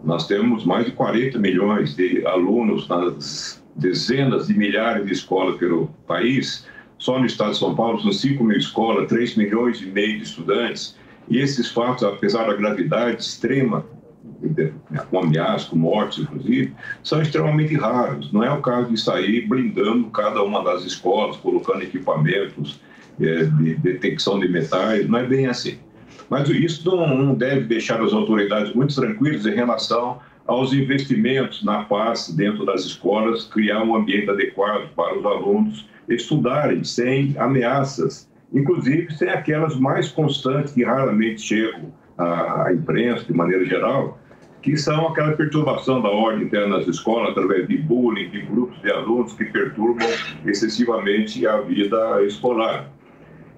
Nós temos mais de 40 milhões de alunos nas dezenas de milhares de escolas pelo país. Só no estado de São Paulo são 5 mil escolas, 3 milhões e meio de estudantes. E esses fatos, apesar da gravidade extrema, com ameaças, com mortes, inclusive, são extremamente raros. Não é o caso de sair blindando cada uma das escolas, colocando equipamentos de detecção de metais, não é bem assim. Mas isso não deve deixar as autoridades muito tranquilas em relação aos investimentos na paz dentro das escolas, criar um ambiente adequado para os alunos estudarem sem ameaças, inclusive sem aquelas mais constantes que raramente chegam à imprensa, de maneira geral, que são aquela perturbação da ordem interna das escolas através de bullying, de grupos de alunos que perturbam excessivamente a vida escolar.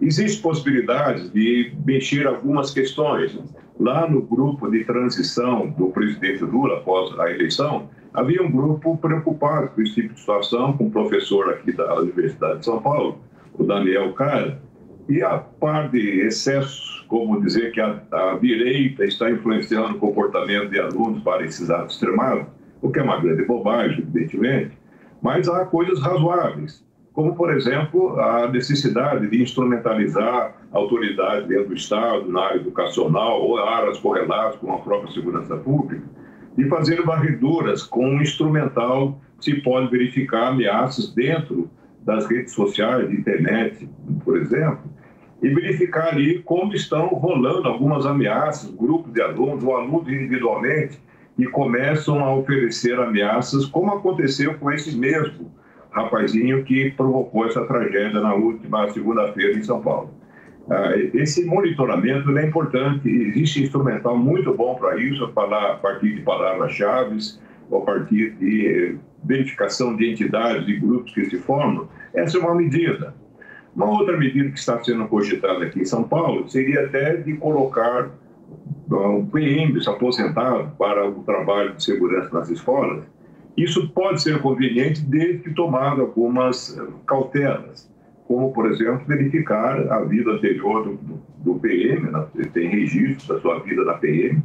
Existem possibilidades de mexer algumas questões. Lá no grupo de transição do presidente Lula após a eleição, havia um grupo preocupado com esse tipo de situação, com um professor aqui da Universidade de São Paulo, o Daniel Cara, e a par de excessos, como dizer que a direita está influenciando o comportamento de alunos para esses atos extremados, o que é uma grande bobagem, evidentemente, mas há coisas razoáveis, como, por exemplo, a necessidade de instrumentalizar a autoridade dentro do Estado, na área educacional, ou áreas correlatas com a própria segurança pública, de fazer varreduras com um instrumental se pode verificar ameaças dentro das redes sociais, de internet, por exemplo, e verificar ali como estão rolando algumas ameaças, grupos de alunos ou alunos individualmente, que começam a oferecer ameaças, como aconteceu com esse mesmo rapazinho que provocou essa tragédia na última segunda-feira em São Paulo. Esse monitoramento é importante, existe instrumental muito bom para isso, a partir de palavras-chave, a partir de verificação de entidades e grupos que se formam. Essa é uma medida. Uma outra medida que está sendo cogitada aqui em São Paulo seria até de colocar um PM aposentado para o trabalho de segurança nas escolas. Isso pode ser conveniente desde que tomado algumas cautelas, como, por exemplo, verificar a vida anterior do PM, né? Tem registros da sua vida na PM,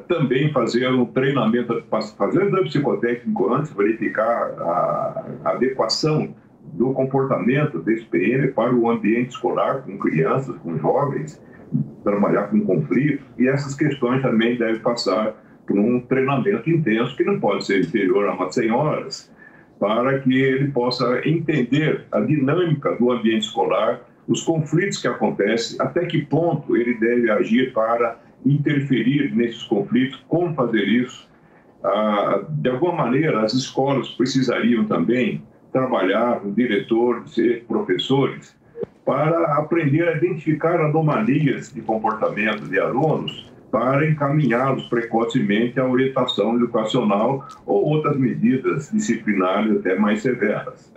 também fazer um treinamento, fazer um exame psicotécnico antes, verificar a adequação do comportamento desse PM para o ambiente escolar, com crianças, com jovens, trabalhar com conflitos, e essas questões também devem passar por um treinamento intenso, que não pode ser inferior a umas 100 horas, para que ele possa entender a dinâmica do ambiente escolar, os conflitos que acontecem, até que ponto ele deve agir para interferir nesses conflitos, como fazer isso. De alguma maneira, as escolas precisariam também trabalhar com diretores e professores para aprender a identificar anomalias de comportamento de alunos, para encaminhá-los precocemente à orientação educacional ou outras medidas disciplinares até mais severas.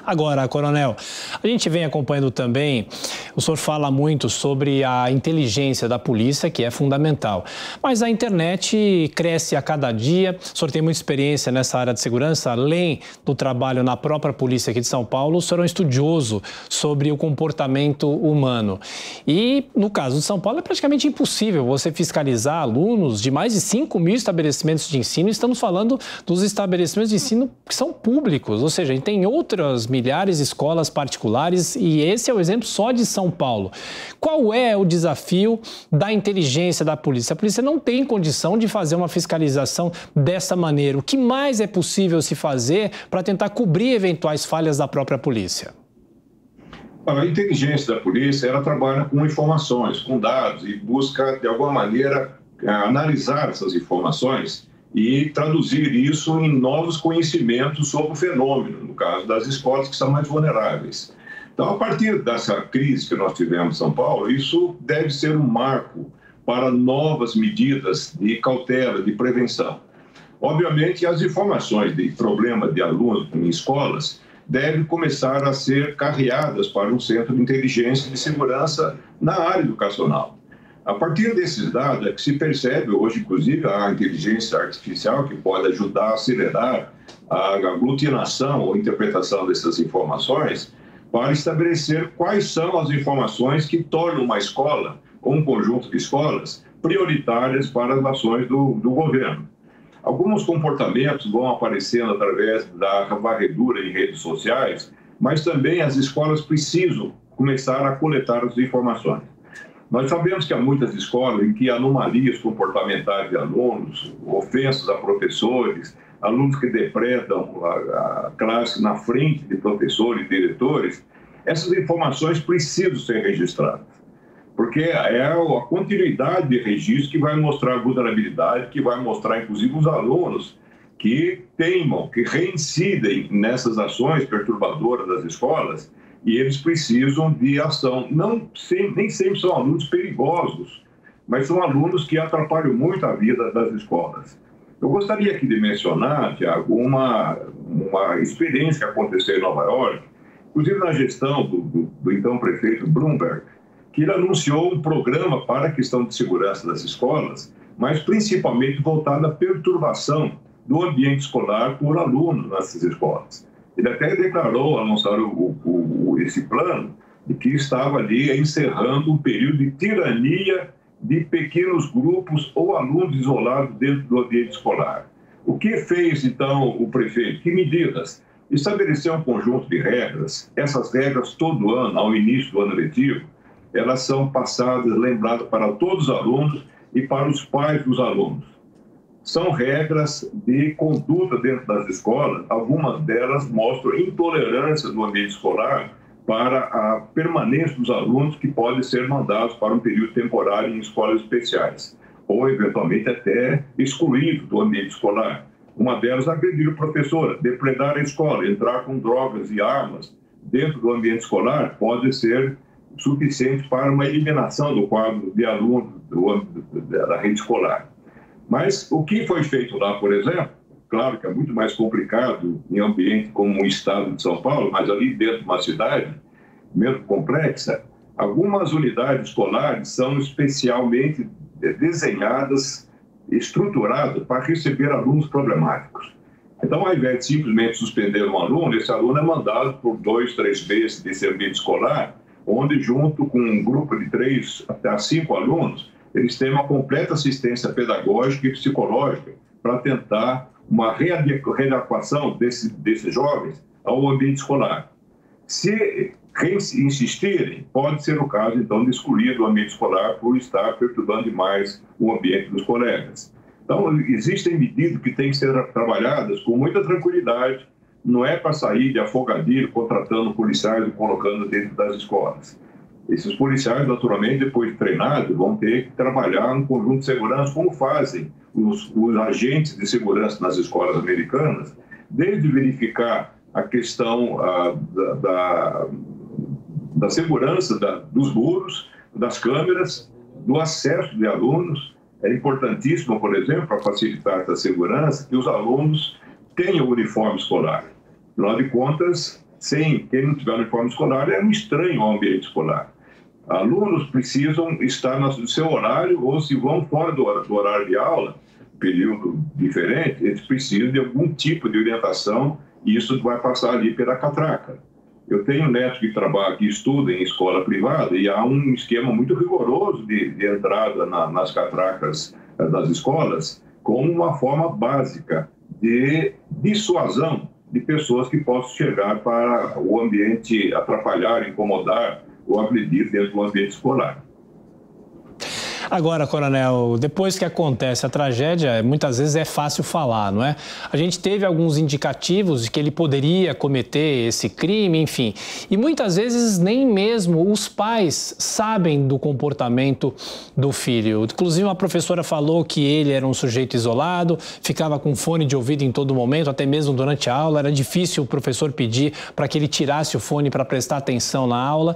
Agora, Coronel, a gente vem acompanhando também, o senhor fala muito sobre a inteligência da polícia, que é fundamental, mas a internet cresce a cada dia, o senhor tem muita experiência nessa área de segurança, além do trabalho na própria polícia aqui de São Paulo, o senhor é um estudioso sobre o comportamento humano. E, no caso de São Paulo, é praticamente impossível você fiscalizar alunos de mais de 5 mil estabelecimentos de ensino, estamos falando dos estabelecimentos de ensino que são públicos, ou seja, a gente tem outras milhares de escolas particulares e esse é o exemplo só de São Paulo. Qual é o desafio da inteligência da polícia? A polícia não tem condição de fazer uma fiscalização dessa maneira. O que mais é possível se fazer para tentar cobrir eventuais falhas da própria polícia? A inteligência da polícia, ela trabalha com informações, com dados e busca, de alguma maneira, analisar essas informações e traduzir isso em novos conhecimentos sobre o fenômeno, no caso das escolas que são mais vulneráveis. Então, a partir dessa crise que nós tivemos em São Paulo, isso deve ser um marco para novas medidas de cautela, de prevenção. Obviamente, as informações de problema de alunos em escolas devem começar a ser carreadas para um centro de inteligência e de segurança na área educacional. A partir desses dados é que se percebe hoje, inclusive, a inteligência artificial que pode ajudar a acelerar a aglutinação ou interpretação dessas informações para estabelecer quais são as informações que tornam uma escola ou um conjunto de escolas prioritárias para as ações do governo. Alguns comportamentos vão aparecendo através da varredura em redes sociais, mas também as escolas precisam começar a coletar as informações. Nós sabemos que há muitas escolas em que anomalias comportamentais de alunos, ofensas a professores, alunos que depredam a classe na frente de professores e diretores, essas informações precisam ser registradas, porque é a continuidade de registro que vai mostrar a vulnerabilidade, que vai mostrar, inclusive, os alunos que teimam, que reincidem nessas ações perturbadoras das escolas, e eles precisam de ação. Nem sempre são alunos perigosos, mas são alunos que atrapalham muito a vida das escolas. Eu gostaria aqui de mencionar, Tiago, uma experiência que aconteceu em Nova York, inclusive na gestão do então prefeito Bloomberg, que ele anunciou um programa para a questão de segurança das escolas, mas principalmente voltado à perturbação do ambiente escolar por alunos nessas escolas. Ele até declarou, ao anunciar esse plano, de que estava ali encerrando um período de tirania de pequenos grupos ou alunos isolados dentro do ambiente escolar. O que fez, então, o prefeito? Que medidas? Estabeleceu um conjunto de regras. Essas regras, todo ano, ao início do ano letivo, elas são passadas, lembradas para todos os alunos e para os pais dos alunos. São regras de conduta dentro das escolas. Algumas delas mostram intolerância no ambiente escolar para a permanência dos alunos que podem ser mandados para um período temporário em escolas especiais, ou, eventualmente, até excluídos do ambiente escolar. Uma delas, agredir o professor, depredar a escola, entrar com drogas e armas dentro do ambiente escolar pode ser suficiente para uma eliminação do quadro de alunos da rede escolar. Mas o que foi feito lá, por exemplo, claro que é muito mais complicado em um ambiente como o estado de São Paulo, mas ali dentro de uma cidade mesmo complexa, algumas unidades escolares são especialmente desenhadas, estruturadas para receber alunos problemáticos. Então, ao invés de simplesmente suspender um aluno, esse aluno é mandado por 2, 3 vezes desse ambiente escolar, onde, junto com um grupo de 3 até 5 alunos, eles têm uma completa assistência pedagógica e psicológica para tentar uma readequação desses jovens ao ambiente escolar. Se insistirem, pode ser o caso, então, de excluir do ambiente escolar por estar perturbando demais o ambiente dos colegas. Então, existem medidas que têm que ser trabalhadas com muita tranquilidade. Não é para sair de afogadilho, contratando policiais e colocando dentro das escolas. Esses policiais, naturalmente, depois de treinados, vão ter que trabalhar no conjunto de segurança, como fazem os agentes de segurança nas escolas americanas, desde verificar a questão da segurança dos muros, das câmeras, do acesso de alunos. É importantíssimo, por exemplo, para facilitar essa segurança, que os alunos tenham uniforme escolar. Afinal de contas, quem não tiver uniforme escolar é um estranho ao ambiente escolar. Alunos precisam estar no seu horário, ou se vão fora do horário de aula, período diferente, eles precisam de algum tipo de orientação, e isso vai passar ali pela catraca. Eu tenho netos que trabalham, que estudam em escola privada, e há um esquema muito rigoroso de entrada nas catracas das escolas, como uma forma básica de dissuasão de pessoas que possam chegar para o ambiente, atrapalhar, incomodar ou agredir dentro do ambiente escolar. Agora, Coronel, depois que acontece a tragédia, muitas vezes é fácil falar, não é? A gente teve alguns indicativos de que ele poderia cometer esse crime, enfim. E muitas vezes nem mesmo os pais sabem do comportamento do filho. Inclusive, uma professora falou que ele era um sujeito isolado, ficava com fone de ouvido em todo momento, até mesmo durante a aula. Era difícil o professor pedir para que ele tirasse o fone para prestar atenção na aula.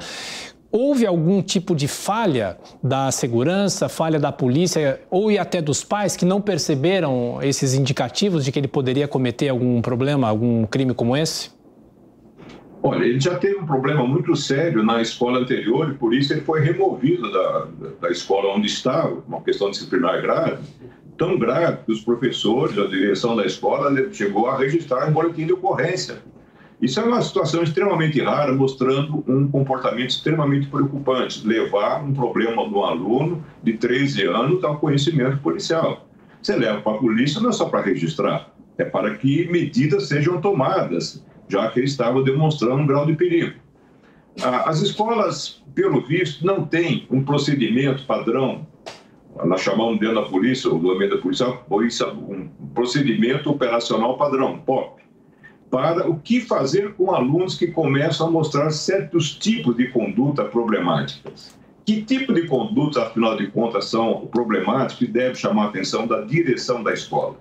Houve algum tipo de falha da segurança, falha da polícia ou até dos pais que não perceberam esses indicativos de que ele poderia cometer algum problema, algum crime como esse? Olha, ele já teve um problema muito sério na escola anterior e por isso ele foi removido da escola onde estava, uma questão disciplinar grave, tão grave que os professores, a direção da escola chegou a registrar um boletim de ocorrência. Isso é uma situação extremamente rara, mostrando um comportamento extremamente preocupante, levar um problema do aluno de 13 anos ao conhecimento policial. Você leva para a polícia não é só para registrar, é para que medidas sejam tomadas, já que ele estava demonstrando um grau de perigo. As escolas, pelo visto, não têm um procedimento padrão, nós chamamos dentro da polícia, o domínio da polícia, um procedimento operacional padrão, POP, para o que fazer com alunos que começam a mostrar certos tipos de conduta problemáticas. Que tipo de condutas, afinal de contas, são problemáticas e deve chamar a atenção da direção da escola?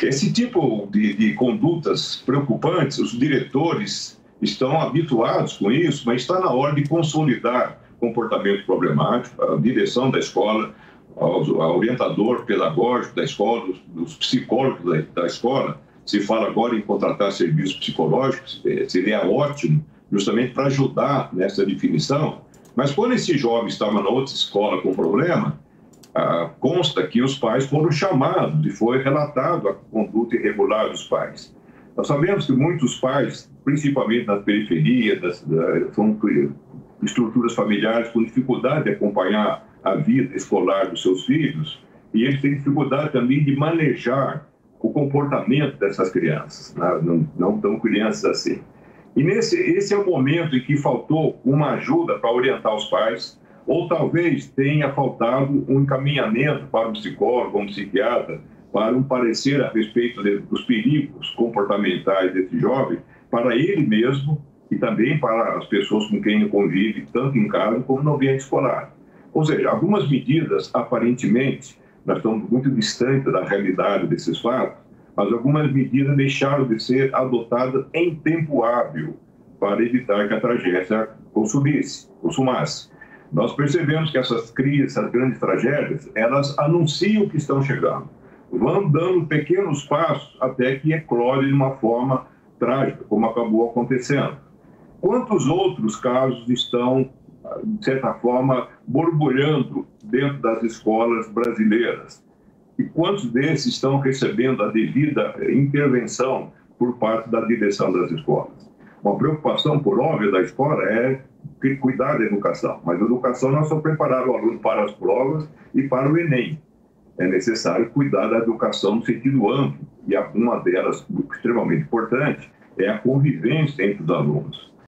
Esse tipo de condutas preocupantes, os diretores estão habituados com isso, mas está na hora de consolidar comportamento problemático, a direção da escola, o orientador pedagógico da escola, os psicólogos da escola. Se fala agora em contratar serviços psicológicos, seria ótimo, justamente para ajudar nessa definição. Mas quando esse jovem estava na outra escola com problema, consta que os pais foram chamados e foi relatado a conduta irregular dos pais. Nós sabemos que muitos pais, principalmente na periferia, são estruturas familiares com dificuldade de acompanhar a vida escolar dos seus filhos, e eles têm dificuldade também de manejar o comportamento dessas crianças, não tão crianças assim. E esse é o momento em que faltou uma ajuda para orientar os pais, ou talvez tenha faltado um encaminhamento para um psicólogo, um psiquiatra, para um parecer a respeito dos perigos comportamentais desse jovem, para ele mesmo e também para as pessoas com quem ele convive, tanto em casa como no ambiente escolar. Ou seja, algumas medidas, aparentemente, nós estamos muito distantes da realidade desses fatos, mas algumas medidas deixaram de ser adotadas em tempo hábil para evitar que a tragédia consumasse. Nós percebemos que essas crises, essas grandes tragédias, elas anunciam que estão chegando. Vão dando pequenos passos até que eclode de uma forma trágica, como acabou acontecendo. Quantos outros casos estão, de certa forma, borbulhando dentro das escolas brasileiras? E quantos desses estão recebendo a devida intervenção por parte da direção das escolas? Uma preocupação, por óbvio, da escola é cuidar da educação. Mas a educação não é só preparar o aluno para as provas e para o Enem. É necessário cuidar da educação no sentido amplo. E uma delas, extremamente importante, é a convivência entre os alunos.